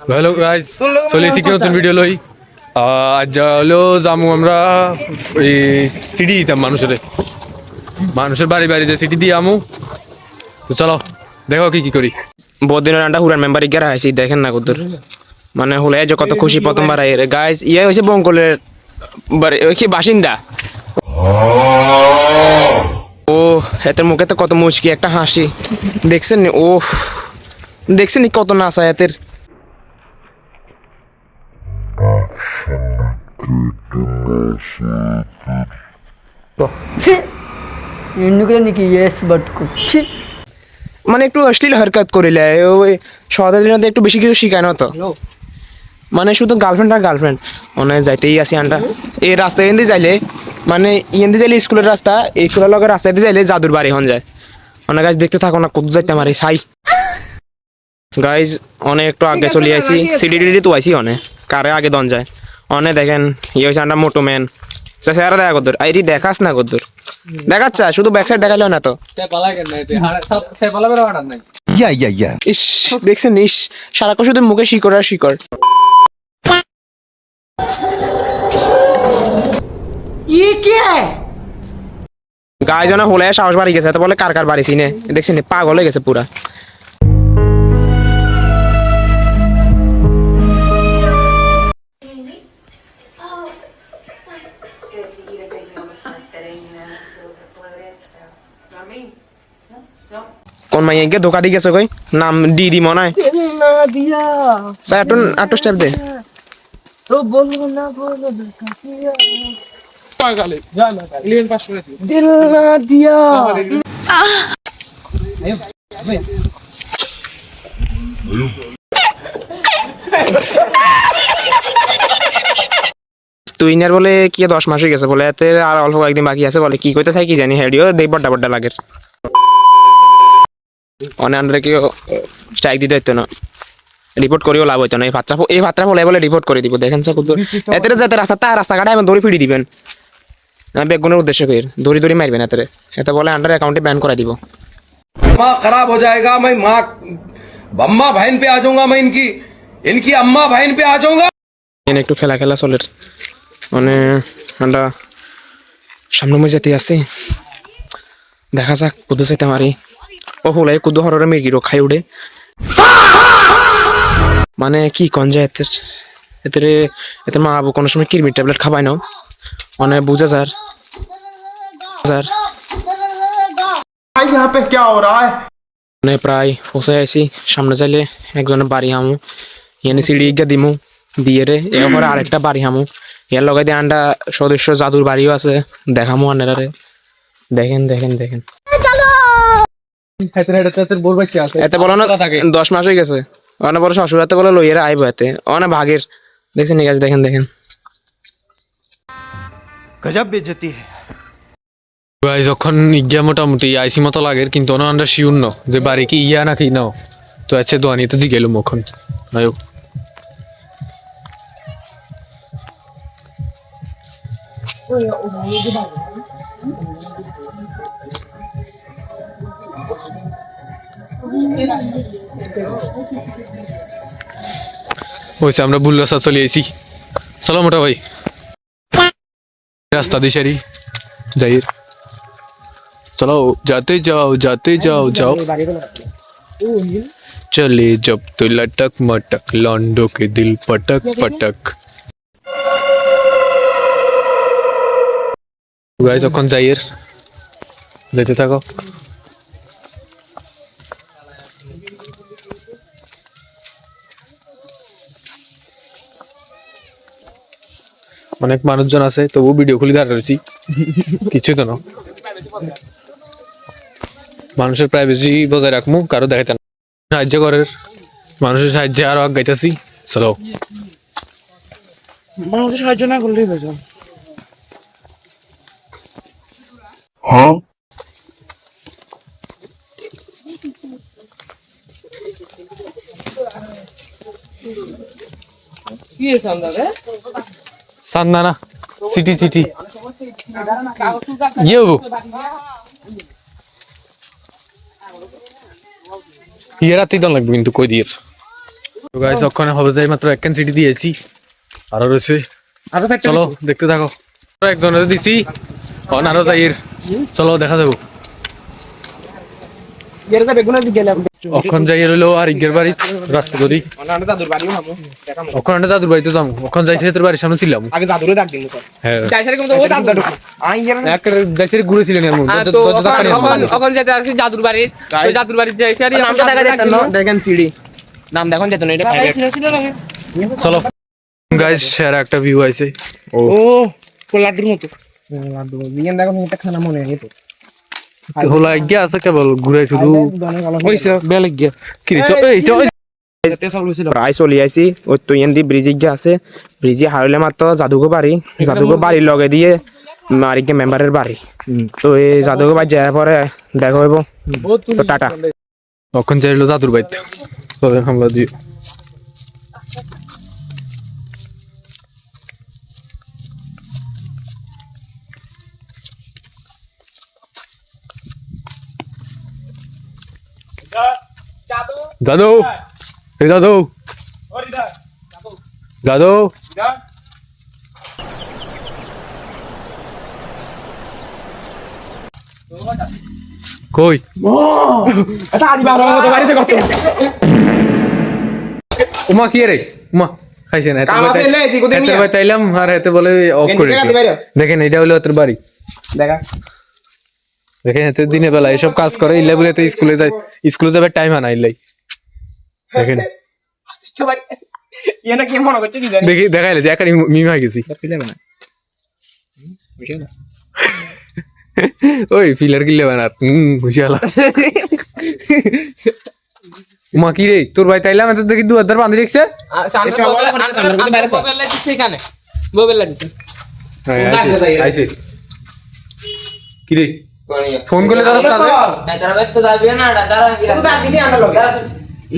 Hello guys, চলে এসেছি কি নতুন ভিডিও লই। আজ হলো যামু আমরা এই সিডি দিতাম মানুষের বাড়ি বাড়ি যে সিডি দিয়ে আমু। তো চলো দেখো কি করি। বহুত দিনের আন্ডা হুরান মেম্বার ইগারা আইছি দেখেন না কত মানে হলে যে কত খুশি প্রথমবার আই গাইস ইয়ে হইছে বঙ্গলের কি বাসিন্দা। ও এতের মুখে তো কত মুচকি একটা হাসি দেখছেন নি? ও দেখছেন নি কত নাচা এতের। মানে একটু অশ্লীল হরকত করিলে ওই সদাদিনতে একটু বেশি কিছু শিখায় না তো, মানে শুধু গার্লফ্রেন্ড আর গার্লফ্রেন্ড মানে যাইতেই আসি আন্ডা এই রাস্তা এনে যাইলে মানে ইয়েন্দি যাইলে স্কুলের রাস্তা এই স্কুলের লগে রাস্তা দিয়ে যাইলে জাদুর বাড়ি হন যায়। অনেক গাছ দেখতে থাকো না কত যাইতে আমার সাই গাইজ অনেক একটু আগে চলে আসি সিডি তো আইসি অনেক কারে আগে দন যায় অনেক দেখেন ইয়ে হয়েছে আন্ডা মোটো ম্যান চেহারা দেখা কদ্দুর আইটি দেখাস না কদ্দুর দেখাচ্ছা শুধু ব্যাক সাইড দেখাইলেও না তো ইস দেখছেন ইস সারাক্ষণ শুধু মুখে শিকড় আর শিকড়। গায়ে যেন হলে সাহস বাড়ি গেছে তো বলে কার বাড়ি চিনে দেখছেন পাগল হয়ে গেছে পুরা। কোন মাইয়া গিয়ে ধোকা দিয়ে গেছে কই নাম দি মনে হয় স্যার আটু স্টেপ দে তো বলবো না দিল না দিয়া তুই ইনার বলে কি 10 মাস হয়ে গেছে বলে এতে আর অল্প কয়েকদিন বাকি আছে বলে কি কইতে চাই কি জানি হেডিও দেখ বড্ডা লাগে অনেক আন্ডারে কি স্ট্রাইক দিতে হইতো না রিপোর্ট করিও লাভ হইতো না এই ভাতটা বলে রিপোর্ট করে দিব দেখেন স্যার কুদ্দুর এতে যেতে রাস্তা কাটায় আমি দড়ি ফিরি দিবেন বেগুনের উদ্দেশ্য করে দড়ি মারবেন এতে বলে আন্ডার অ্যাকাউন্টে ব্যান করে দিব। माँ खराब हो जाएगा मैं माँ अम्मा बहन पे आ जाऊंगा मैं इनकी अम्मा बहन पे आ जाऊंगा। একটু খেলা চলে মানে আমরা সামনে মই যেতে আসি দেখা যাক কুদু চাইতে মারি ও হলাই কুদু হররে মির্গিরো খাই উঠে মানে কি কন যায় এতে মা আবু কোনো সময় কিরমির ট্যাবলেট খাবাই নাও মানে বুঝা যার মানে প্রায় পৌঁছে আইসি সামনে চাইলে একজনের বাড়ি হামু ইয়ানি সিঁড়ি গিয়ে দিমু দিয়ে রে এরপরে আরেকটা বাড়ি হামু এর লগে দিয়ে আন্ডা সদস্য জাদুর বাড়িও আছে দেখামু আন্ডারে দেখেন এতে বলো না 10 মাস হয়ে গেছে অনেক বড় শ্বশুর হাতে বলে লইয়েরা আইব এতে অনেক ভাগের দেখছেন ঠিক আছে দেখেন গজব বেজতি গাইজ যখন ইগিয়া মোটামুটি আইসি মতো লাগে কিন্তু অন্য আমরা শিউর ন যে বাড়ি কি ইয়া নাকি নাও তো আছে দোয়ানিতে দিয়ে গেলুম এখন নায়ক ওইসে আমরা ভুল রাস্তা চলে আইসি চলো মোটা ভাই রাস্তা দিশারি যাই चलो जाते जाओ चले जब तो लटक मटक लॉन्डो के दिल पटक गाइस এখন যাইয়ের যেতে থাকো অনেক মানুষজন আছে তবু ভিডিও খুলে দাঁড়াচ্ছি কিছু তো না মানুষের প্রাইভেসি বজায় রাখবো কারো দেখাইতে না সাহায্য করার মানুষের সাহায্যে আরো আগাইতেছি চলো মানুষের সাহায্য না করলেই বেজান সান্দানা সিটি ইয়ে ইয়ে রাতেই তো লাগবে কিন্তু কই দিয়ে তো গাইস ওখানে হবে যাই মাত্র এক সিটি দিয়েছি আরো রয়েছে আরো চলো দেখতে থাকো একজনের দিছি আরো যাই চলো দেখা যাবো এর যা বেগুন আছে গেলাম অখন যাই রইলো আর ইগের বাড়ি রাস্তা ধরি অনান্ড দাদুর বাড়িও নামো দেখাম ওখানে দাদুর বাড়িতে যাবো ওখানে যাই তোর বাড়ির সামনে ছিলাম আগে দাদুরে ডাক দিন তো হ্যাঁ যাইছারে কিন্তু ও দাদু আই গেল এক দেশের ঘুরেছিলেন এর মধ্যে তো ওখানে যেতে আসছি জাদুর বাড়ি তো জাদুর বাড়ি যাইছি আর নামটা দেখা দেখতেন না দেখেন সিডি নাম দেখুন যেত না এটা চলো গাইস সেরা একটা ভিউ আইছে ও ও কোলাডুর মতো লাড্ডু বিয়ান দেখুন এটা খানা মনে হয় তো হলা গিয়া আছে কেবল ঘুরে শুধু হইছে বেলে গিয়া কি রে প্রায় চলি আইছি ওই তো এন্দি ব্রিজে গিয়ে আছে ব্রিজে হারলে মাত্র জাদুঘর বাড়ির লগে দিয়ে মারিকে মেম্বারের বাড়ি তো এই জাদুঘর বাড়ি যাওয়ার পরে দেখা হইব তো টাটা তখন যাইলো জাদুর বাড়িতে চলেন হামলা দিয়ে দাদু এই দাদু দাদু কই এটা আদি বারো মতো বাড়িতে কত উমা কি রে উমা খাইছে না কাম আছে লে জিগো দেমিয়া এত তাইলাম আর এতে বলে অফ করে দেখেন এটা হলো তোর বাড়ি দেখা দেখেন এতে দিনে বেলা এসব কাজ করে ইল্লাই বলে তো স্কুলে যাবে টাইম আনা ইল্লাই দেখেন ইয়েনা কি মনে করছে কি জানি দেখি দেখাইলে যে একারি মিম হয়ে গেছি ওই ফিলার কিনলে বানা হুশিয়ালা উমা কি রে তোর ভাই তাইলাম এত দেখি 2000 বান্ধি রেখছে সেখানে মোবাইল লাগিতে আইছে কি রে ফোন করলে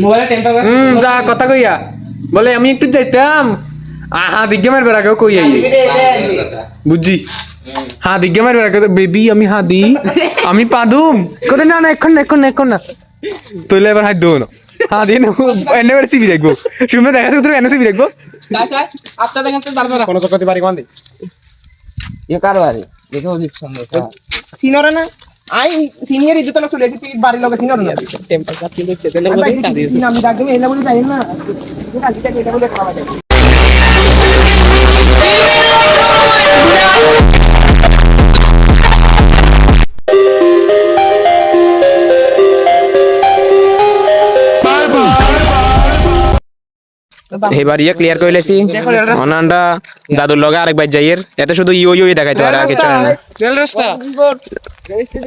মোবাইলে টেম্পার যা কথা কইয়া বলে আমি একটু যাইতাম হা দিগ্গে মারবে রাখো কই আই বুঝছি হা দিগ্গে মারবে রাখো বেবি আমি হা দি আমি পাদুম কোথায় না না এখন না তুইলে এবার হাত দেবো না হা দিয়ে এনে এবার সিবি দেখবো শুনবে দেখা যাচ্ছে তোর এনে সিবি দেখবো আপনার দেখেন তো দাঁড়া কোন চক্করতে পারি কোন দি এ কার বাড়ি দেখো সুন্দর সিনিয়র না আই সিনিয়র ইজ্জত না চলে তুই বাড়ি লগে সিনিয়র না টেম্পার কাছে দেখতে দিলে বলে আমি ডাক দিই এলা বলি যাই না ঠিক আছে এটা বলে খাওয়া যায় এবার ইয়ে ক্লিয়ার করে লেছি অনান্ডা জাদুর লগে আরেকবার যাইয়ের এতে শুধু ইউ দেখাইতে পারে আগে চলে না রেল রাস্তা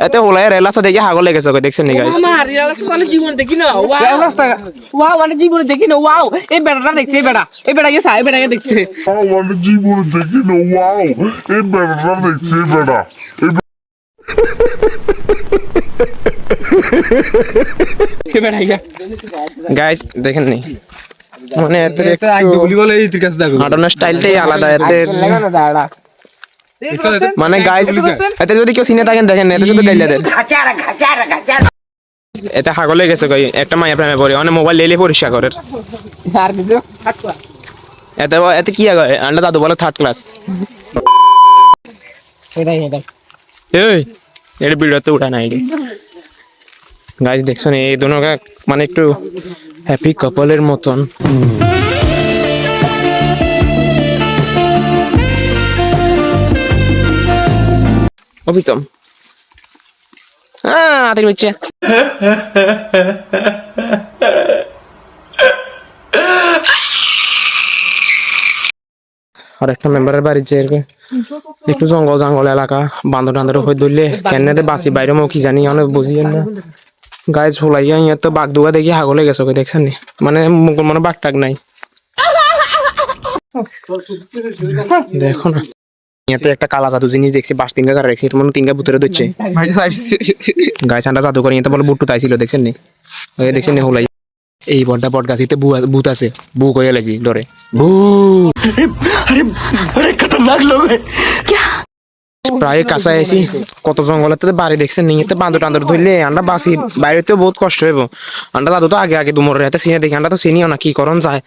এতে হোলাই রেল রাস্তা দেখে হাগল লেগেছে দেখছেন নি গাইস আমার রেল রাস্তা মানে জীবন দেখি না ওয়াও রাস্তা ওয়াও মানে জীবন দেখি না ওয়াও এই বেড়াটা দেখছে এই বেড়া গেছে এই বেড়া দেখছে মানে জীবনে দেখি না ওয়াও এই বেড়াটা দেখছি বেড়া এই বেড়া গিয়া গাইস দেখেন নি মানে এদের একটু গুলি বলে এই তোর কাছে যাবো হাঁটানোর স্টাইলটাই আলাদা এদের লাগা না দাঁড়া মানে গাইস এতে যদি কেউ সিনে থাকেন দেখেন এতে শুধু গাইলা দেন এতে হাগল হয়ে গেছে কই একটা মাইয়া প্রেমে পড়ে অনেক মোবাইল লেলে পরিষ্কার করে আর কিছু কাটবা এতে কি আগে আন্ডা দাদু বলে থার্ড ক্লাস এটাই এই এর ভিডিওতে উঠা নাই গাইস দেখছেন এই দুনো মানে একটু হ্যাপি কাপলের মতন অভিতম আদের হচ্ছে আর একটা মেম্বারের বাড়ি যে একটু জঙ্গল এলাকা বান্দর টান্দর হয়ে ধরলে কেন বাসি বাইরে কি জানি অনেক বুঝিয়েন না গায়ে ঝোলাইয়া ইয়ার তো বাঘ দুগা দেখি হাগলে গেছে দেখছেন নি মানে মনে বাঘ টাক নাই দেখো না ইয়াতে একটা কালা জাদু জিনিস দেখছি বাস তিনগা কার রাখছি তোমার তিনগা ভুতরে ধরছে গায়ে ঠান্ডা জাদু করে ইয়াতে বলে বুট্টু তাইছিল দেখছেন নি ওই দেখছেন নি হোলাই এই বড়টা বট গাছিতে ভূত আছে বু কয়ে লাগছি ডরে ভূ প্রায় কাছে আইছি কত জঙ্গলের বাড়ি দেখছেন নিয়ে বান্দর টান্দর ধরলে আমরা বাসি বাইরেতে বহুত কষ্ট হইব আমরা দাদু তো আগে আগে দুমর রেতে চিনে দেখি আমরা তো চিনিও না কি করণ যায়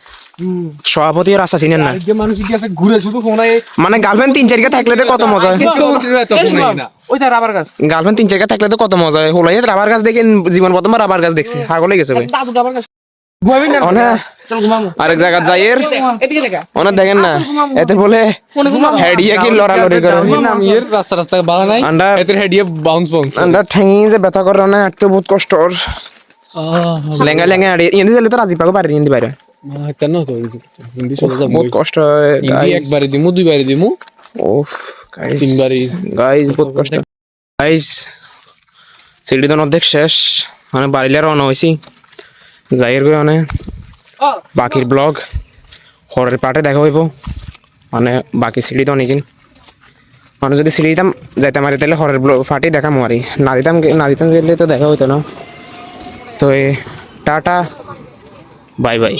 সভাপতি রাস্তা চিনেন না মানুষ কি আছে ঘুরে শুধু ফোনায় মানে গার্লফ্রেন্ড 3-4 থাকলে তো কত মজা হয় ওই তার আবার গাছ গার্লফ্রেন্ড 3-4 থাকলে তো কত মজা হয় হলাই রাবার গাছ দেখে জীবন প্রথমবার রাবার গাছ দেখছি পাগল হয়ে গেছে ভাই দাদু আবার গাছ ঘুমাবি না অনে চল ঘুমামু আরেক জায়গা যাইয়ের এদিকে দেখা অনে দেখেন না এতে বলে ফোনে ঘুমামু হেডিয়া কি লড়ালড়ি করে নামিয়ে রাস্তা রাস্তা বালা নাই আন্ডার এতে হেডিয়ে বাউন্স বাউন্স আন্ডার ঠেঙি যে ব্যথা করে না একটা বহুত কষ্ট ওর লেঙ্গা লেঙ্গা আড়ি ইন্দি দিলে তো রাজি পাগো পারি ইন্দি বাইরে কেন তো হিন্দি চলে যাবো বহুত কষ্ট হয় হিন্দি একবারে দিমু দুইবারে দিমু ওফ গাইস তিনবারে গাইস বহুত কষ্ট গাইস সিডি তো অর্ধেক শেষ মানে বাড়িলে রওনা হইছি যাইয়ের গই মানে বাকির ব্লগ হরের পার্টে দেখা হইব মানে বাকি সিডি তো অনেকদিন মানে যদি সিডি দিতাম যাইতাম আর তাহলে হরের ব্লগ পার্টি দেখা মারি না দিতাম গেলে তো দেখা হইতো না তো টাটা বাই বাই